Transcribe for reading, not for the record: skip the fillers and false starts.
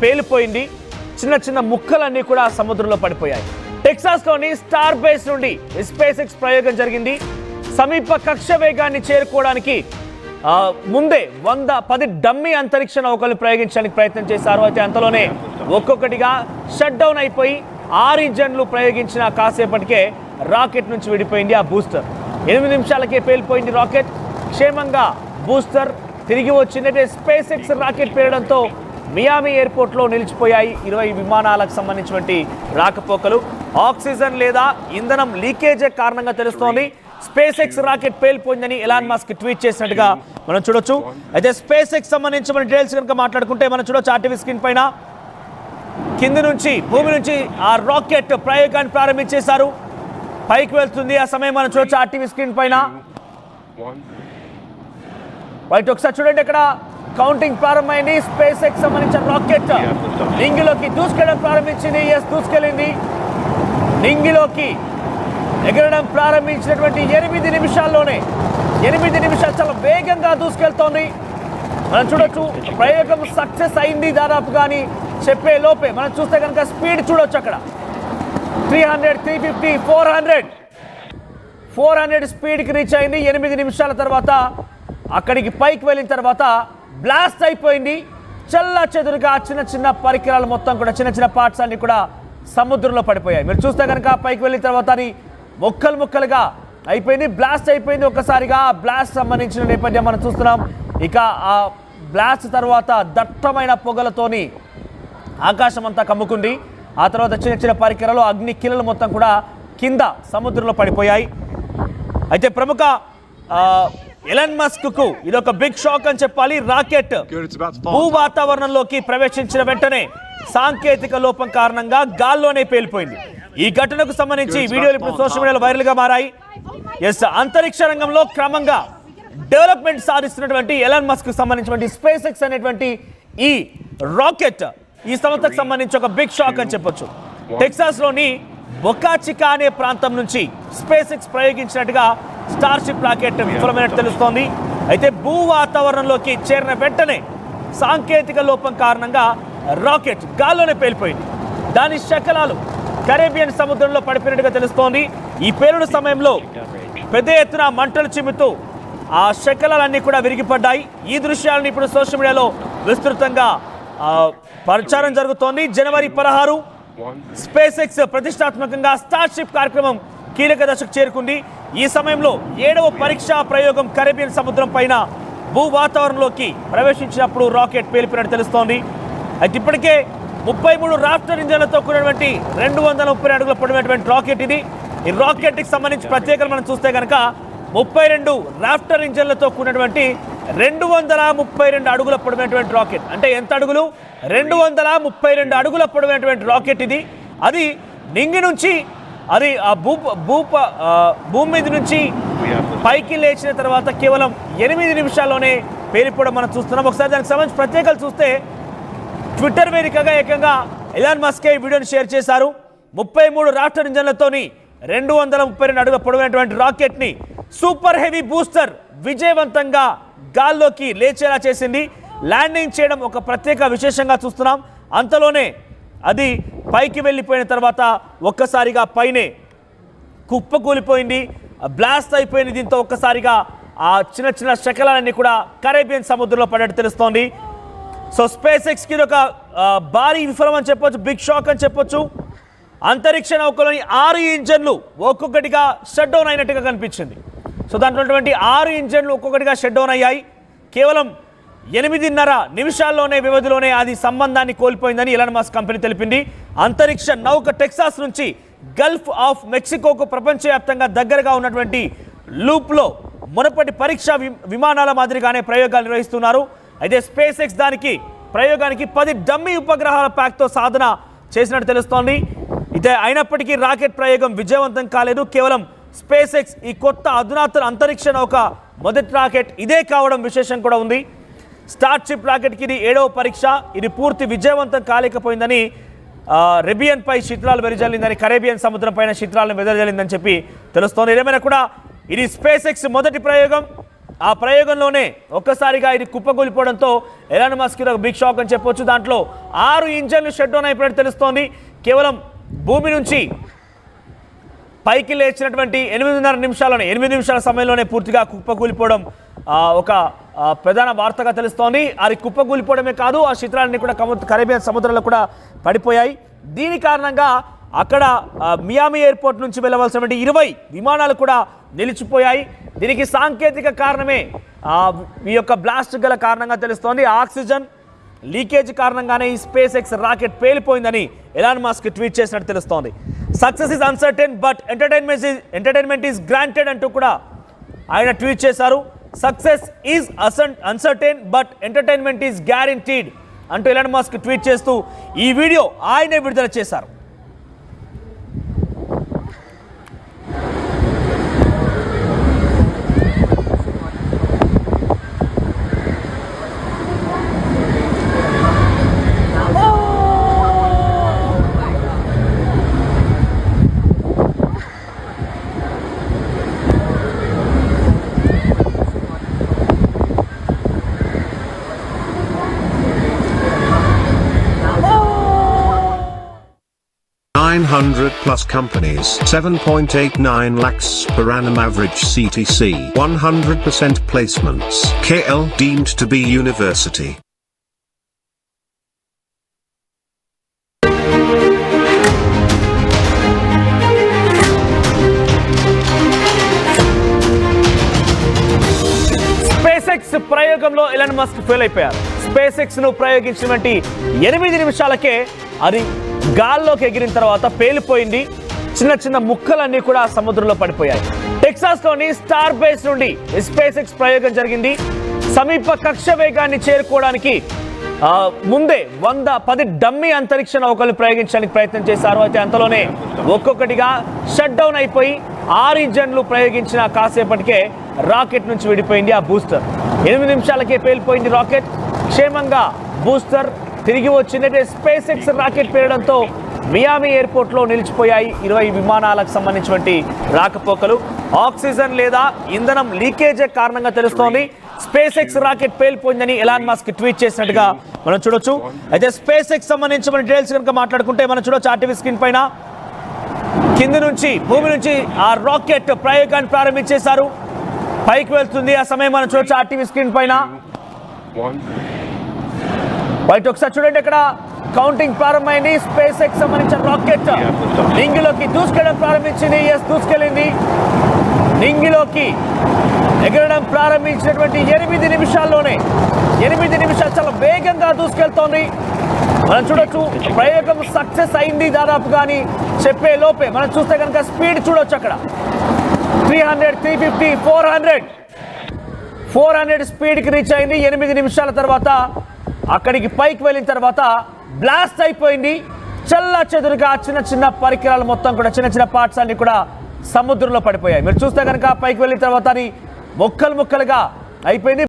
పేలిపోయింది. చిన్న చిన్న ముక్కలన్నీ కూడా సముద్రంలో పడిపోయాయి. టెక్సాస్లోని స్టార్ బేస్ నుండి స్పేస్ ఎక్స్ ప్రయోగం జరిగింది. సమీప కక్ష వేగాన్ని చేరుకోవడానికి ముందే 10 డమ్మీ అంతరిక్ష నౌకలు ప్రయోగించడానికి ప్రయత్నం చేశారు. అయితే అంతలోనే ఒక్కొక్కటిగా షట్ డౌన్ అయిపోయి 6 ఇంజన్లు ప్రయోగించిన కాసేపటికే రాకెట్ నుంచి విడిపోయింది ఆ బూస్టర్. 8 నిమిషాలకే పేలిపోయింది రాకెట్. క్షేమంగా బూస్టర్ తిరిగి వచ్చిందంటే స్పేస్ ఎక్స్ రాకెట్ పేలడంతో మియామి ఎయిర్పోర్ట్లో నిలిచిపోయాయి 20 విమానాలకు సంబంధించినటువంటి రాకపోకలు. ఆక్సిజన్ లేదా ఇంధనం లీకేజే కారణంగా తెలుస్తోంది. స్పేస్ ఎక్స్ రాకెట్ పేలిపోయిందని ఎలాన్ మస్క్ ట్వీట్ చేసినట్టుగా మనం చూడొచ్చు. అయితే స్పేస్ ఎక్స్ సంబంధించిన డీటెయిల్స్ కనుక మాట్లాడుకుంటే మనం చూడొచ్చు ఆర్టీవీ స్క్రీన్ పైన కింది నుంచి భూమి నుంచి ఆ రాకెట్ ప్రయోగాన్ని ప్రారంభించేశారు. పైకి వెళ్తుంది. ఆ సమయం మనం చూడొచ్చు ఆర్టీవీ స్క్రీన్ పైన. రైట్, ఒకసారి చూడండి, ఇక్కడ కౌంటింగ్ ప్రారంభమైంది. స్పేస్ ఎక్స్ సంబంధించిన రాకెట్ నింగిలోకి దూసుకెళ్ళడం ప్రారంభించింది. దూసుకెళ్ళింది. నింగిలోకి ఎగరడం ప్రారంభించినటువంటి 8 నిమిషాల్లోనే 8 నిమిషాలు చాలా వేగంగా దూసుకెళ్తోంది. మనం చూడొచ్చు ప్రయోగం సక్సెస్ అయింది దాదాపు. కానీ చెప్పే లోపే మనం చూస్తే కనుక స్పీడ్ చూడొచ్చు. అక్కడ 300, 350, 400 స్పీడ్కి రీచ్ అయింది. 8 నిమిషాల తర్వాత అక్కడికి పైకి వెళ్ళిన తర్వాత బ్లాస్ట్ అయిపోయింది. చల్లా చెదురుగా చిన్న చిన్న పరికరాలు మొత్తం కూడా చిన్న చిన్న పార్ట్స్ అన్ని కూడా సముద్రంలో పడిపోయాయి. మీరు చూస్తే కనుక పైకి వెళ్ళిన తర్వాత అది ముక్కలుగా అయిపోయింది. బ్లాస్ట్ అయిపోయింది ఒక్కసారిగా. బ్లాస్ట్ సంబంధించిన నేపథ్యం మనం చూస్తున్నాం. ఇక ఆ బ్లాస్ట్ తర్వాత దట్టమైన పొగలతోని ఆకాశం అంతా కమ్ముకుంది. ఆ తర్వాత చిన్న చిన్న పరికరాలు అగ్ని కిలలు మొత్తం కూడా కింద సముద్రంలో పడిపోయాయి. అయితే ప్రముఖ ఎలాన్ మస్క్ కు ఇదొక బిగ్ షాక్ అని చెప్పాలి. రాకెట్ భూ వాతావరణంలోకి ప్రవేశించిన వెంటనే సాంకేతిక లోపం కారణంగా గాల్లోనే పేలిపోయింది. ఈ ఘటనకు సంబంధించి వీడియోలు ఇప్పుడు సోషల్ మీడియాలో వైరల్ గా మారాయి. అంతరిక్ష రంగంలో క్రమంగా డెవలప్మెంట్ సాధిస్తున్నటువంటి ఎలాన్ మస్క్ కు సంబంధించినటువంటి స్పేస్ ఎక్స్ అనేటువంటి ఈ రాకెట్ ఈ సంస్థకు సంబంధించి ఒక బిగ్ షాక్ అని చెప్పొచ్చు. టెక్సాస్ లోని బొకాచికా అనే ప్రాంతం నుంచి స్పేస్ ఎక్స్ ప్రయోగించినట్టుగా స్టార్షిప్ రాకెట్ విఫలమైనట్టు తెలుస్తోంది. అయితే భూ వాతావరణంలోకి చేరిన వెంటనే సాంకేతిక లోపం కారణంగా రాకెట్ గాల్లోనే పేలిపోయింది. దాని శకలాలు కరేబియన్ సముద్రంలో పడిపోయినట్టుగా తెలుస్తోంది. ఈ పేలుడు సమయంలో పెద్ద ఎత్తున మంటలు చిమ్ముతూ ఆ శకలాలన్నీ కూడా విరిగిపడ్డాయి. ఈ దృశ్యాలను ఇప్పుడు సోషల్ మీడియాలో విస్తృతంగా ప్రచారం జరుగుతోంది. జనవరి 16 స్పేస్ ఎక్స్ ప్రతిష్టాత్మకంగా స్టార్షిప్ కార్యక్రమం కీలక దశకు చేరుకుంది. ఈ సమయంలో 7వ పరీక్షా ప్రయోగం కరేబియన్ సముద్రం పైన భూ వాతావరణంలోకి ప్రవేశించినప్పుడు రాకెట్ పేలిపోయినట్టు తెలుస్తోంది. అయితే ఇప్పటికే 33 రాఫ్టర్ ఇంజన్లతో కూడినటువంటి 230 అడుగుల పొడవైనటువంటి రాకెట్ ఇది. ఈ రాకెట్కి సంబంధించి ప్రత్యేకత మనం చూస్తే కనుక 32 రాఫ్టర్ ఇంజన్లతో కూడినటువంటి 232 అడుగుల పొడవైనటువంటి రాకెట్. అంటే ఎంత అడుగులు? 232 అడుగుల పొడవైనటువంటి రాకెట్ ఇది. అది నింగి నుంచి అది భూమి మీద నుంచి పైకి లేచిన తర్వాత కేవలం 8 నిమిషాల్లోనే పేలిపోవడం మనం చూస్తున్నాం. ఒకసారి దానికి సంబంధించి ప్రత్యేకలు చూస్తే ట్విట్టర్ వేదికగా ఏకంగా ఎలాన్ మస్కే వీడియోని షేర్ చేశారు. 33 రాఫ్టర్ ఇంజన్లతోని 232 అడుగుల పొడవైనటువంటి రాకెట్ని సూపర్ హెవీ బూస్టర్ విజయవంతంగా గాల్లోకి లేచేలా చేసింది. ల్యాండింగ్ చేయడం ఒక ప్రత్యేక విశేషంగా చూస్తున్నాం. అంతలోనే అది పైకి వెళ్ళిపోయిన తర్వాత ఒక్కసారిగా పైనే కుప్పకూలిపోయింది, బ్లాస్ట్ అయిపోయింది. దీంతో ఒక్కసారిగా ఆ చిన్న చిన్న శకలాలన్నీ కూడా కరేబియన్ సముద్రంలో పడ్డట్టు తెలుస్తోంది. సో స్పేస్ ఎక్స్కి ఒక భారీ విఫలం అని చెప్పొచ్చు, బిగ్ షాక్ అని చెప్పొచ్చు. అంతరిక్ష నౌకలోని 6 ఇంజన్లు ఒక్కొక్కటిగా షట్ డౌన్ అయినట్టుగా కనిపించింది. సో దాంట్లో 6 ఇంజన్లు ఒక్కొక్కటిగా షట్ డౌన్ అయ్యాయి. కేవలం 8.5 నిమిషాల్లోనే వ్యవధిలోనే అది సంబంధాన్ని కోల్పోయిందని ఎలాన్ మస్క్ కంపెనీ తెలిపింది. అంతరిక్ష నౌక టెక్సాస్ నుంచి గల్ఫ్ ఆఫ్ మెక్సికోకు ప్రపంచవ్యాప్తంగా దగ్గరగా ఉన్నటువంటి లూప్లో మునుపటి పరీక్షా విమానాల మాదిరిగానే ప్రయోగాలు నిర్వహిస్తున్నారు. అయితే స్పేస్ ఎక్స్ ప్రయోగానికి 10 డమ్మీ ఉపగ్రహాల ప్యాక్తో సాధన చేసినట్టు తెలుస్తోంది. అయితే అయినప్పటికీ రాకెట్ ప్రయోగం విజయవంతం కాలేదు. కేవలం స్పేస్ ఎక్స్ ఈ కొత్త అధునాతన అంతరిక్ష నౌక మొదటి రాకెట్ ఇదే కావడం విశేషం కూడా ఉంది. స్టార్షిప్ రాకెట్కి ఇది 7వ పరీక్ష. ఇది పూర్తి విజయవంతం కాలేకపోయిందని రెబియన్ పై శిథిలాలు వెదజల్లిందని, కరేబియన్ సముద్రం పైన శిథిలాలను వెదజల్లిందని చెప్పి తెలుస్తోంది. ఏదేమైనా కూడా ఇది స్పేస్ ఎక్స్ మొదటి ప్రయోగం. ఆ ప్రయోగంలోనే ఒక్కసారిగా ఇది కుప్పకూలిపోవడంతో ఎలాన్ మస్క్ ఒక బిగ్ షాక్ అని చెప్పొచ్చు. దాంట్లో 6 ఇంజన్లు షట్ డౌన్ అయిపోయినట్టు తెలుస్తోంది. కేవలం భూమి నుంచి పైకి లేచినటువంటి 8 నిమిషాల సమయంలోనే పూర్తిగా కుప్పకూలిపోవడం ఒక ప్రధాన వార్తగా తెలుస్తోంది. అది కుప్పకూలిపోవడమే కాదు, ఆ చిత్రాలన్నీ కూడా కరేబియన్ సముద్రంలో కూడా పడిపోయాయి. దీని కారణంగా అక్కడ మియామి ఎయిర్పోర్ట్ నుంచి వెళ్ళవలసినటువంటి 20 విమానాలు కూడా నిలిచిపోయాయి. దీనికి సాంకేతిక కారణమే ఈ యొక్క బ్లాస్ట్ గల కారణంగా తెలుస్తోంది. ఆక్సిజన్ లీకేజ్ కారణంగానే ఈ స్పేస్ ఎక్స్ రాకెట్ పేలిపోయిందని ఎలాన్ మస్క్ ట్వీట్ చేసినట్టు తెలుస్తోంది. Success is uncertain but entertainment is granted అంటూ కూడా ఆయన ట్వీట్ చేశారు. Success is uncertain but entertainment is guaranteed అంటూ ఎలాన్ మస్క్ ట్వీట్ చేస్తూ ఈ వీడియో ఆయనే విడుదల చేశారు. +900 companies, 7.89 lakhs per annum average CTC, 100% placements. KL deemed to be university. SpaceX ప్రయోగంలో ఎలాన్ మస్క్ ఫెయిల్ అయిపోయారు. SpaceX ను ప్రయోగించినటువంటి 8 నిమిషాలకే అది గాల్లోకి ఎగిరిన తర్వాత పేలిపోయింది. చిన్న ముక్కలన్నీ కూడా సముద్రంలో పడిపోయాయి. టెక్సాస్లోని స్టార్ బేస్ నుండి SpaceX ప్రయోగం జరిగింది. సమీప కక్ష వేగాన్ని చేరుకోవడానికి ముందే 110 డమ్మీ అంతరిక్ష నౌకలను ప్రయోగించడానికి ప్రయత్నం చేశారు. అయితే అంతలోనే ఒక్కొక్కటిగా షట్ డౌన్ అయిపోయి 6 ఇంజన్లు ప్రయోగించిన కాసేపటికే రాకెట్ నుంచి విడిపోయింది ఆ బూస్టర్. 8 నిమిషాలకే పేలిపోయింది రాకెట్. క్షేమంగా బూస్టర్ తిరిగి వచ్చిందంటే SpaceX రాకెట్ పేరడంతో మియామి ఎయిర్పోర్ట్లో నిలిచిపోయాయి 20 విమానాలకు సంబంధించినటువంటి రాకపోకలు. ఆక్సిజన్ లేదా ఇంధనం లీకేజ్ కారణంగా తెలుస్తోంది. SpaceX రాకెట్ పేలిపోయిందని ఎలాన్ మస్క్ ట్వీట్ చేసినట్టుగా మనం చూడొచ్చు. అయితే SpaceX సంబంధించిన డీటెయిల్స్ కనుక మాట్లాడుకుంటే మనం చూడొచ్చు ఆర్టీవీ స్క్రీన్ పైన కింది నుంచి భూమి నుంచి ఆ రాకెట్ ప్రయోగాన్ని ప్రారంభించేశారు. పైకి వెళ్తుంది. ఆ సమయం మనం చూడొచ్చు ఆర్టీవీ స్క్రీన్ పైన. బయట ఒకసారి చూడండి, ఇక్కడ కౌంటింగ్ ప్రారంభమైంది. SpaceX సంబంధించిన రాకెట్ నింగిలోకి దూసుకెళ్ళడం ప్రారంభించింది. దూసుకెళ్ళింది. నింగిలోకి ఎగరడం ప్రారంభించినటువంటి 8 నిమిషాల్లోనే 8 నిమిషాలు చాలా వేగంగా దూసుకెళ్తోంది. మనం చూడొచ్చు ప్రయోగం సక్సెస్ అయింది దాదాపుగా అని చెప్పే లోపే మనం చూస్తే కనుక స్పీడ్ చూడొచ్చు. అక్కడ 300, 350, 400 స్పీడ్కి రీచ్ అయింది. 8 నిమిషాల తర్వాత అక్కడికి పైకి వెళ్ళిన తర్వాత బ్లాస్ట్ అయిపోయింది. చల్లా చెదురుగా చిన్న పరికరాలు మొత్తం కూడా చిన్న పార్ట్స్ అన్ని కూడా సముద్రంలో పడిపోయాయి. మీరు చూస్తే కనుక పైకి వెళ్ళిన తర్వాత అది ముక్కలుగా అయిపోయింది.